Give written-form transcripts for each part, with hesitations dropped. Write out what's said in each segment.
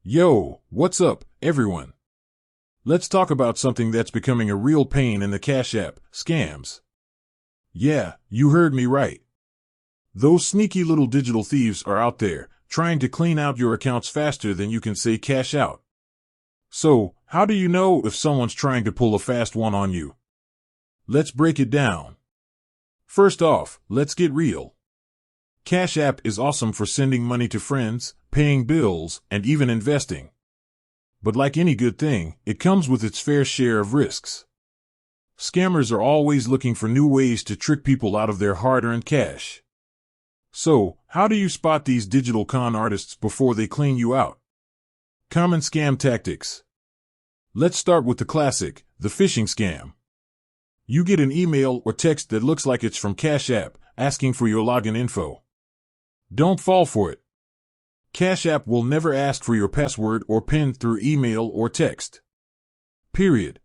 Yo, what's up, everyone? Let's talk about something that's becoming a real pain in the Cash App: scams. Yeah, you heard me right. Those sneaky little digital thieves are out there, trying to clean out your accounts faster than you can say cash out. So, how do you know if someone's trying to pull a fast one on you? Let's break it down. First off, let's get real. Cash App is awesome for sending money to friends, paying bills, and even investing. But like any good thing, it comes with its fair share of risks. Scammers are always looking for new ways to trick people out of their hard-earned cash. So, how do you spot these digital con artists before they clean you out? Common scam tactics. Let's start with the classic, the phishing scam. You get an email or text that looks like it's from Cash App, asking for your login info. Don't fall for it. Cash App will never ask for your password or PIN through email or text. Period.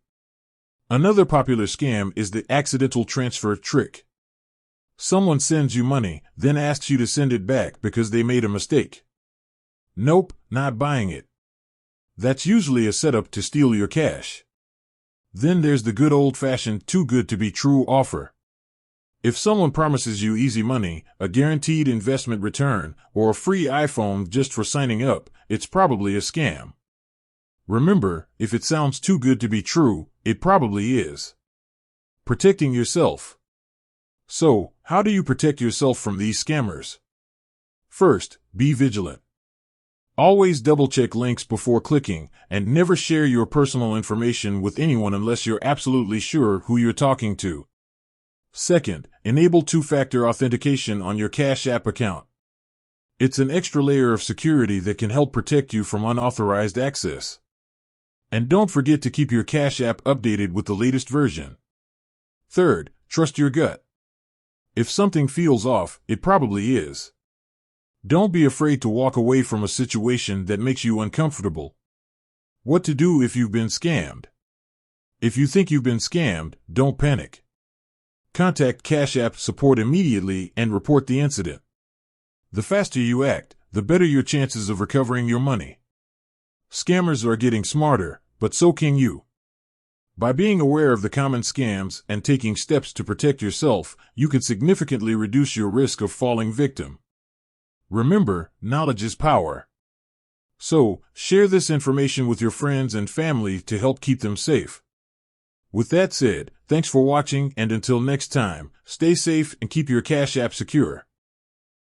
Another popular scam is the accidental transfer trick. Someone sends you money, then asks you to send it back because they made a mistake. Nope, not buying it. That's usually a setup to steal your cash. Then there's the good old-fashioned too good to be true offer. If someone promises you easy money, a guaranteed investment return, or a free iPhone just for signing up, it's probably a scam. Remember, if it sounds too good to be true, it probably is. Protecting yourself. So, how do you protect yourself from these scammers? First, be vigilant. Always double-check links before clicking, and never share your personal information with anyone unless you're absolutely sure who you're talking to. Second, enable two-factor authentication on your Cash App account. It's an extra layer of security that can help protect you from unauthorized access. And don't forget to keep your Cash App updated with the latest version. Third, trust your gut. If something feels off, it probably is. Don't be afraid to walk away from a situation that makes you uncomfortable. What to do if you've been scammed? If you think you've been scammed, don't panic. Contact Cash App support immediately and report the incident. The faster you act, the better your chances of recovering your money. Scammers are getting smarter, but so can you. By being aware of the common scams and taking steps to protect yourself, you can significantly reduce your risk of falling victim. Remember, knowledge is power. So, share this information with your friends and family to help keep them safe. With that said, thanks for watching, and until next time, stay safe and keep your Cash App secure.